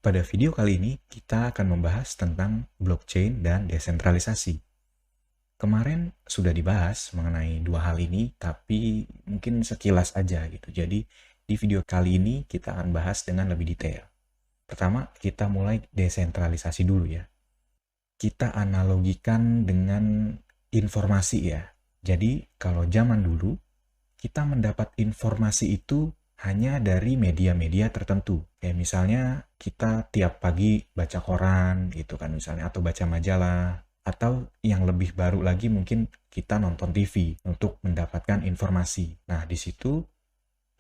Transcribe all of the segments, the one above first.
Pada video kali ini, kita akan membahas tentang blockchain dan desentralisasi. Kemarin sudah dibahas mengenai dua hal ini, tapi mungkin sekilas aja gitu. Jadi, di video kali ini kita akan bahas dengan lebih detail. Pertama, kita mulai desentralisasi dulu ya. Kita analogikan dengan informasi ya. Jadi, kalau zaman dulu, kita mendapat informasi itu hanya dari media-media tertentu. Kayak misalnya kita tiap pagi baca koran gitu kan misalnya, atau baca majalah, atau yang lebih baru lagi mungkin kita nonton TV untuk mendapatkan informasi. Nah, di situ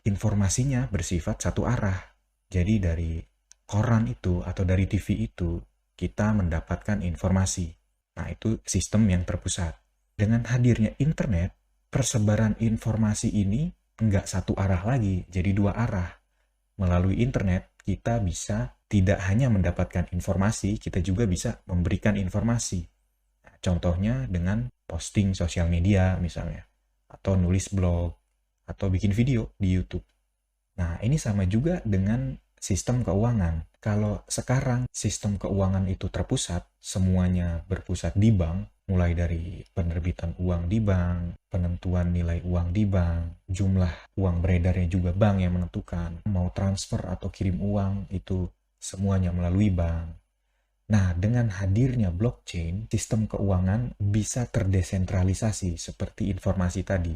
informasinya bersifat satu arah. Jadi dari koran itu atau dari TV itu kita mendapatkan informasi. Nah, itu sistem yang terpusat. Dengan hadirnya internet, persebaran informasi ini nggak satu arah lagi, jadi dua arah. Melalui internet, kita bisa tidak hanya mendapatkan informasi, kita juga bisa memberikan informasi. Nah, contohnya dengan posting sosial media misalnya, atau nulis blog, atau bikin video di YouTube. Nah, ini sama juga dengan sistem keuangan. Kalau sekarang sistem keuangan itu terpusat, semuanya berpusat di bank, mulai dari penerbitan uang di bank, penentuan nilai uang di bank, jumlah uang beredarnya juga bank yang menentukan, mau transfer atau kirim uang itu semuanya melalui bank. Nah, dengan hadirnya blockchain, sistem keuangan bisa terdesentralisasi seperti informasi tadi.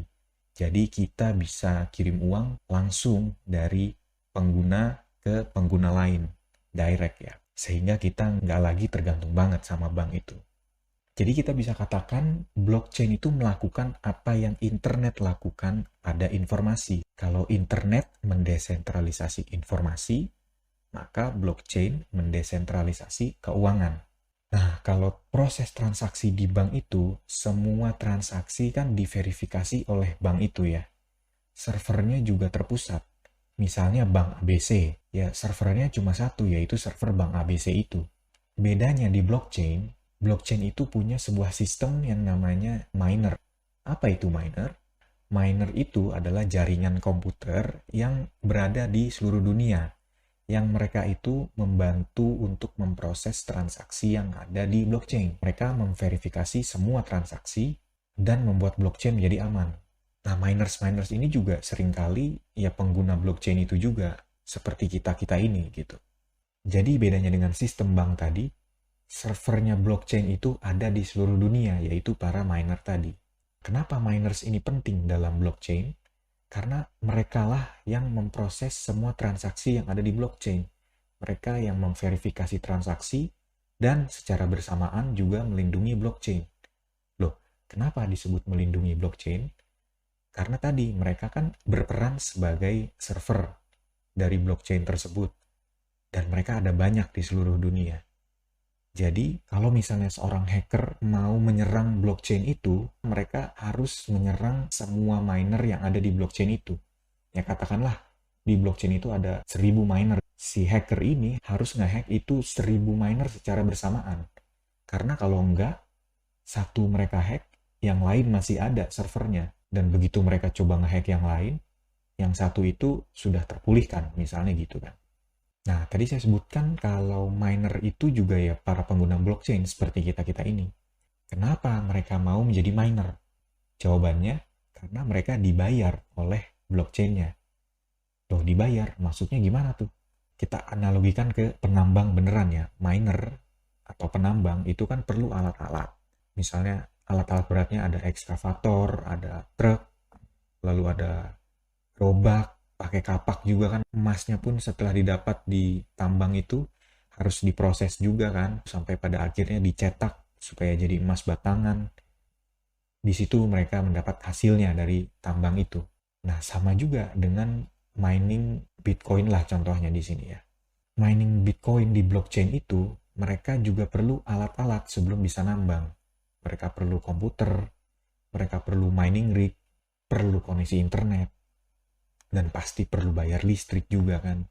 Jadi kita bisa kirim uang langsung dari pengguna ke pengguna lain, direct ya. Sehingga kita nggak lagi tergantung banget sama bank itu. Jadi kita bisa katakan blockchain itu melakukan apa yang internet lakukan pada informasi. Kalau internet mendesentralisasi informasi, maka blockchain mendesentralisasi keuangan. Nah, kalau proses transaksi di bank itu, semua transaksi kan diverifikasi oleh bank itu ya. Servernya juga terpusat. Misalnya bank ABC, ya servernya cuma satu, yaitu server bank ABC itu. Bedanya di blockchain, blockchain itu punya sebuah sistem yang namanya miner. Apa itu miner? Miner itu adalah jaringan komputer yang berada di seluruh dunia, yang mereka itu membantu untuk memproses transaksi yang ada di blockchain. Mereka memverifikasi semua transaksi dan membuat blockchain menjadi aman. Nah, miners ini juga seringkali ya pengguna blockchain itu juga, seperti kita-kita ini gitu. Jadi bedanya dengan sistem bank tadi, servernya blockchain itu ada di seluruh dunia, yaitu para miner tadi. Kenapa miners ini penting dalam blockchain? Karena merekalah yang memproses semua transaksi yang ada di blockchain. Mereka yang memverifikasi transaksi dan secara bersamaan juga melindungi blockchain. Loh, kenapa disebut melindungi blockchain? Karena tadi mereka kan berperan sebagai server dari blockchain tersebut. Dan mereka ada banyak di seluruh dunia. Jadi, kalau misalnya seorang hacker mau menyerang blockchain itu, mereka harus menyerang semua miner yang ada di blockchain itu. Ya katakanlah, di blockchain itu ada 1000 miner. Si hacker ini harus nge-hack itu 1000 miner secara bersamaan. Karena kalau enggak, satu mereka hack, yang lain masih ada servernya. Dan begitu mereka coba nge-hack yang lain, yang satu itu sudah terpulihkan, misalnya gitu kan. Nah, tadi saya sebutkan kalau miner itu juga ya para pengguna blockchain seperti kita-kita ini. Kenapa mereka mau menjadi miner? Jawabannya, karena mereka dibayar oleh blockchain-nya. Loh, dibayar? Maksudnya gimana tuh? Kita analogikan ke penambang beneran ya. Miner atau penambang itu kan perlu alat-alat. Misalnya alat-alat beratnya ada ekskavator, ada truk, lalu ada gerobak, pakai kapak juga kan. Emasnya pun setelah didapat di tambang itu harus diproses juga kan, sampai pada akhirnya dicetak supaya jadi emas batangan. Di situ mereka mendapat hasilnya dari tambang itu. Nah, sama juga dengan mining Bitcoin lah contohnya di sini ya. Mining Bitcoin di blockchain itu, mereka juga perlu alat-alat sebelum bisa nambang. Mereka perlu komputer, mereka perlu mining rig, perlu koneksi internet, dan pasti perlu bayar listrik juga kan.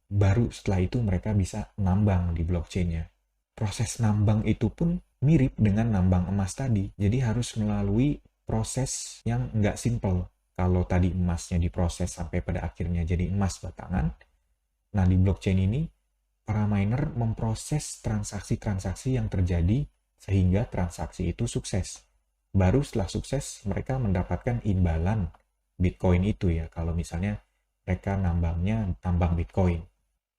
Baru setelah itu mereka bisa nambang di blockchain-nya. Proses nambang itu pun mirip dengan nambang emas tadi. Jadi harus melalui proses yang nggak simple. Kalau tadi emasnya diproses sampai pada akhirnya jadi emas batangan, nah di blockchain ini para miner memproses transaksi-transaksi yang terjadi sehingga transaksi itu sukses. Baru setelah sukses, mereka mendapatkan imbalan Bitcoin itu ya, kalau misalnya mereka tambang Bitcoin.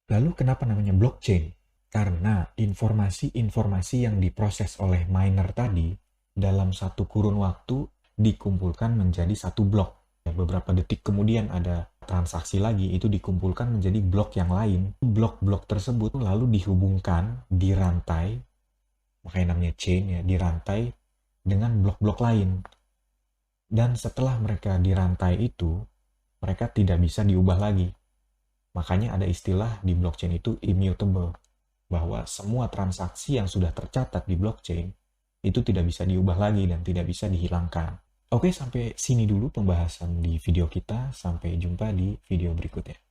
Lalu kenapa namanya blockchain? Karena informasi-informasi yang diproses oleh miner tadi dalam satu kurun waktu dikumpulkan menjadi satu blok. Beberapa detik kemudian ada transaksi lagi, itu dikumpulkan menjadi blok yang lain. Blok-blok tersebut lalu dihubungkan, dirantai, makanya namanya chain ya, dirantai dengan blok-blok lain. Dan setelah mereka dirantai itu, mereka tidak bisa diubah lagi. Makanya ada istilah di blockchain itu immutable, bahwa semua transaksi yang sudah tercatat di blockchain itu tidak bisa diubah lagi dan tidak bisa dihilangkan. Oke, sampai sini dulu pembahasan di video kita. Sampai jumpa di video berikutnya.